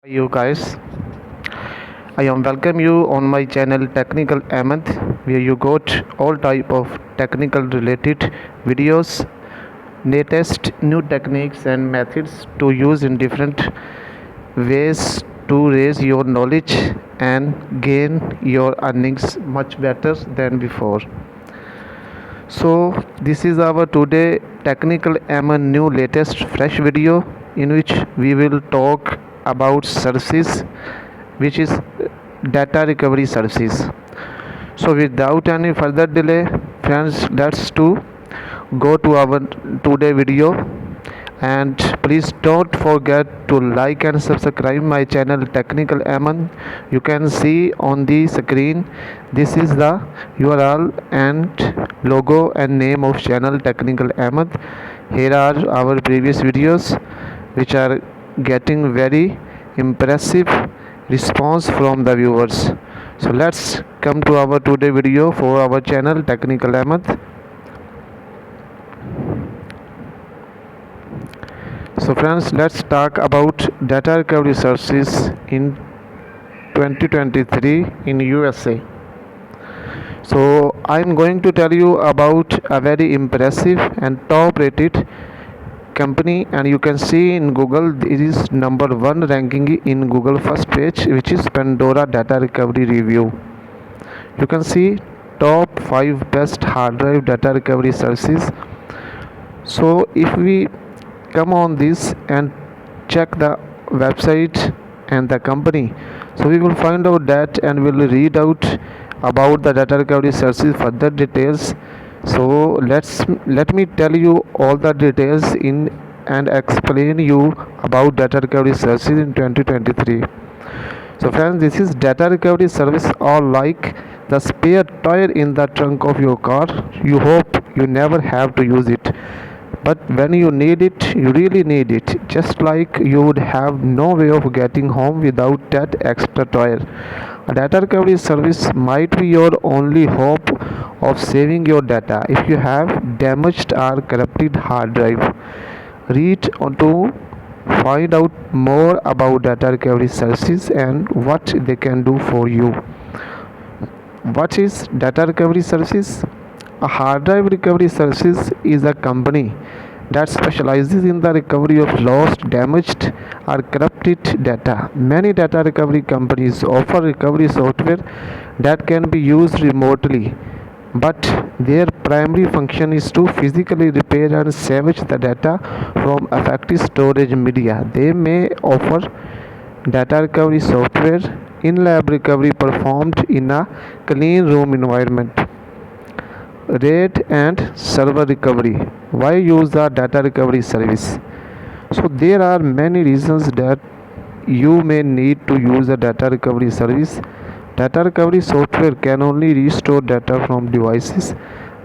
You guys, I am welcome you on my channel Technical Ahmad, where you got all type of technical related videos, latest new techniques and methods to use in different ways to raise your knowledge and gain your earnings much better than before. So this is our today technical Ahmad new latest fresh video in which we will talk about services which is data recovery services. So without any further delay, friends, let's to go to our today video, and please don't forget to like and subscribe my channel Technical Aman. You can see on the screen, this is the URL and logo and name of channel Technical Aman. Here are our previous videos which are getting very impressive response from the viewers. So let's come to our today video for our channel Technical Ahmad. So friends, let's talk about data recovery services in 2023 in USA. So I'm going to tell you about a very impressive and top rated company, and you can see in Google it is number 1 ranking in Google first page, which is Pandora Data Recovery Review. You can see top 5 best hard drive data recovery services. So if we come on this and check the website and the company, so we will find out that and will read out about the data recovery services further details. So let me tell you all the details in and explain you about data recovery services in 2023. So friends, this is data recovery service or like the spare tire in the trunk of your car. You hope you never have to use it, but when you need it, you really need it, just like you would have no way of getting home without that extra tire. A data recovery service might be your only hope of saving your data if you have damaged or corrupted hard drive. Read on to find out more about data recovery services and what they can do for you. What is data recovery services? A hard drive recovery services is a company that specializes in the recovery of lost, damaged, or corrupted data. Many data recovery companies offer recovery software that can be used remotely, but their primary function is to physically repair and salvage the data from affected storage media. They may offer data recovery software in lab recovery performed in a clean room environment. RAID and server recovery. Why use the data recovery service? So there are many reasons that you may need to use a data recovery service. Data recovery software can only restore data from devices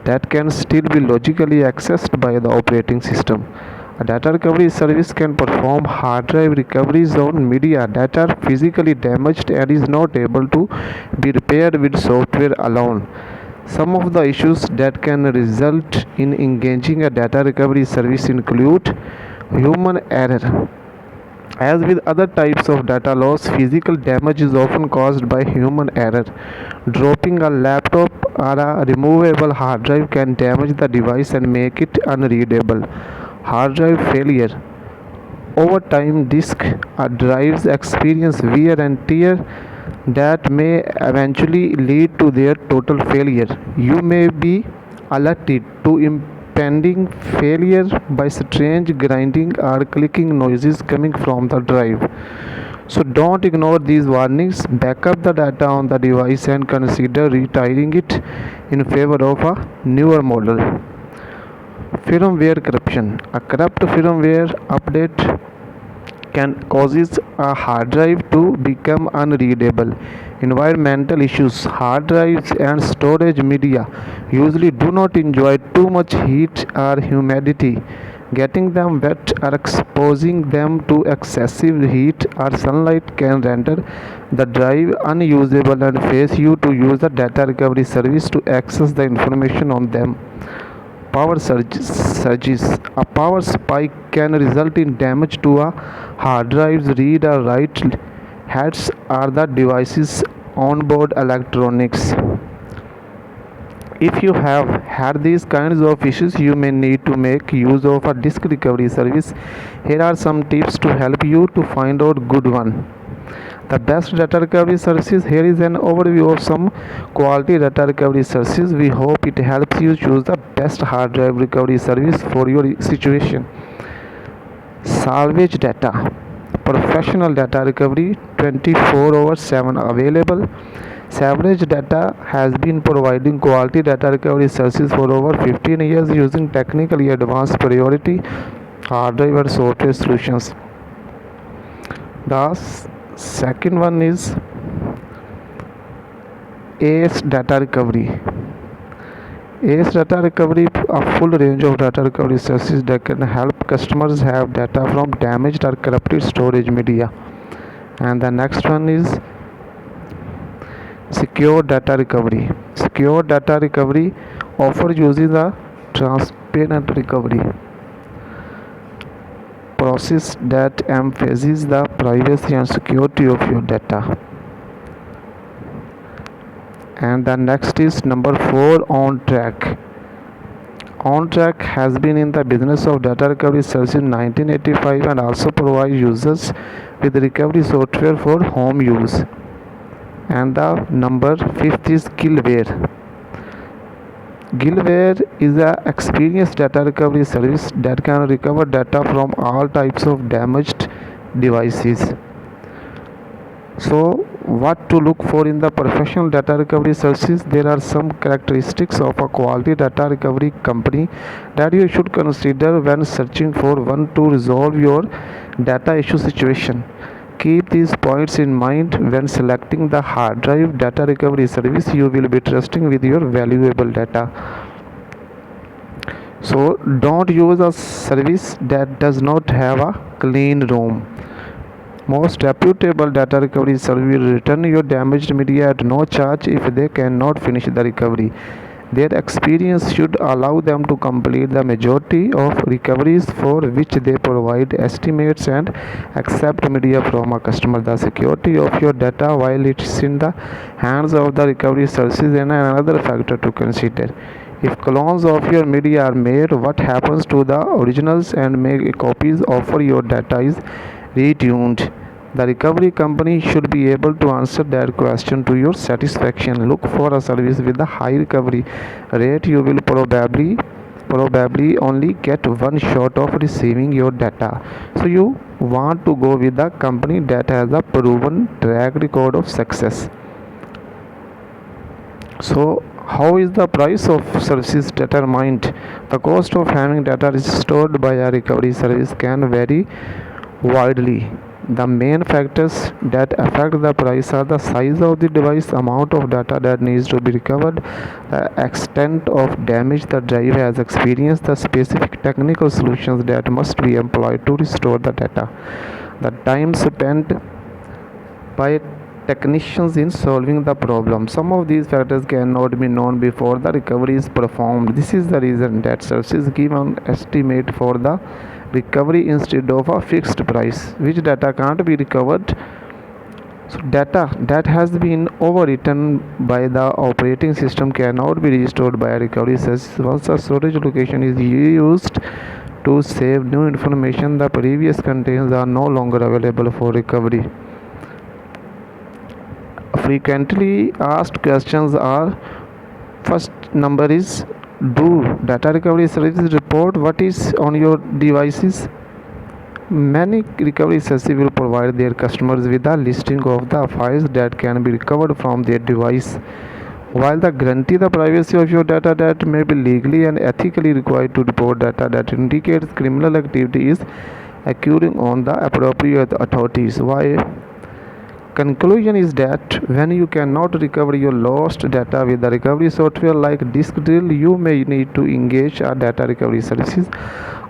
that can still be logically accessed by the operating system. A data recovery service can perform hard drive recoveries on media that are physically damaged and is not able to be repaired with software alone. Some of the issues that can result in engaging a data recovery service include human error. As with other types of data loss, physical damage is often caused by human error. Dropping a laptop or a removable hard drive can damage the device and make it unreadable. Hard drive failure. Over time, disk or drives experience wear and tear that may eventually lead to their total failure. You may be alerted to impending failure by strange grinding or clicking noises coming from the drive. So don't ignore these warnings. Backup the data on the device and consider retiring it in favor of a newer model. Firmware corruption. A corrupt firmware update can causes a hard drive to become unreadable. Environmental issues. Hard drives and storage media usually do not enjoy too much heat or humidity. Getting them wet or exposing them to excessive heat or sunlight can render the drive unusable and force you to use the data recovery service to access the information on them. Power surges. A power spike can result in damage to a hard drives, read or write heads or the device's onboard electronics. If you have had these kinds of issues, you may need to make use of a disk recovery service. Here are some tips to help you to find out good one. The best data recovery services. Here is an overview of some quality data recovery services. We hope it helps you choose the best hard drive recovery service for your situation. Salvage data. Professional data recovery 24/7 available. Salvage Data has been providing quality data recovery services for over 15 years using technically advanced priority hard drive and software solutions. The second one is ACE Data Recovery. ACE Data Recovery, a full range of data recovery services that can help customers have data from damaged or corrupted storage media. And the next one is Secure Data Recovery. Secure Data Recovery offers using a transparent recovery process that emphasizes the privacy and security of your data. And the next is number 4, OnTrack. OnTrack has been in the business of data recovery since 1985 and also provides users with recovery software for home use. And the number 5th is Gilware. Gilware is an experienced data recovery service that can recover data from all types of damaged devices. So, what to look for in the professional data recovery services? There are some characteristics of a quality data recovery company that you should consider when searching for one to resolve your data issue situation. Keep these points in mind when selecting the hard drive data recovery service you will be trusting with your valuable data. So don't use a service that does not have a clean room. Most reputable data recovery service will return your damaged media at no charge if they cannot finish the recovery. Their experience should allow them to complete the majority of recoveries for which they provide estimates and accept media from a customer. The security of your data while it's in the hands of the recovery services is another factor to consider. If clones of your media are made, what happens to the originals and make copies of your data is retuned? The recovery company should be able to answer that question to your satisfaction. Look for a service with a high recovery rate. You will probably only get one shot of receiving your data. So you want to go with a company that has a proven track record of success. So how is the price of services determined? The cost of having data stored by a recovery service can vary widely. The main factors that affect the price are the size of the device, amount of data that needs to be recovered, the extent of damage the drive has experienced, the specific technical solutions that must be employed to restore the data, the time spent by technicians in solving the problem. Some of these factors cannot be known before the recovery is performed. This is the reason that services give an estimate for the recovery instead of a fixed price. Which data can't be recovered? So data that has been overwritten by the operating system cannot be restored by a recovery service. Once a storage location is used to save new information, the previous contents are no longer available for recovery. Frequently asked questions are: first number is, do data recovery services report what is on your devices? Many recovery services will provide their customers with a listing of the files that can be recovered from their device. While they guarantee the privacy of your data, that may be legally and ethically required to report data that indicates criminal activity is occurring on the appropriate authorities. Why? Conclusion is that when you cannot recover your lost data with the recovery software like disk drill, you may need to engage a data recovery services.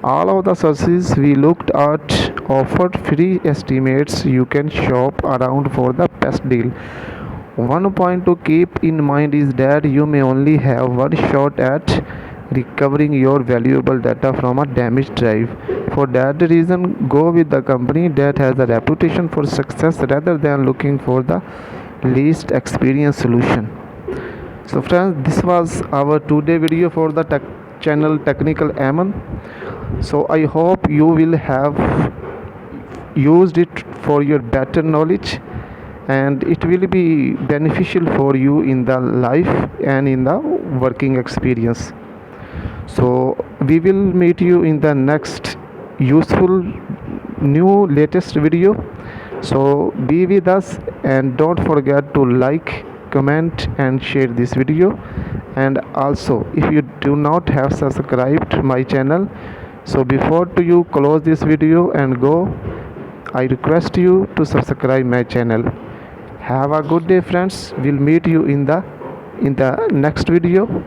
All of the services we looked at offered free estimates. You can shop around for the best deal. One point to keep in mind is that you may only have one shot at recovering your valuable data from a damaged drive. For that reason, go with the company that has a reputation for success rather than looking for the least experienced solution. So friends, this was our today video for the channel Technical Ammon. So I hope you will have used it for your better knowledge, and it will be beneficial for you in the life and in the working experience. So we will meet you in the next useful new latest video. So be with us, and don't forget to like, comment and share this video. And also, if you do not have subscribed my channel, so before to you close this video and go, I request you to subscribe my channel. Have a good day friends. We'll meet you in the next video.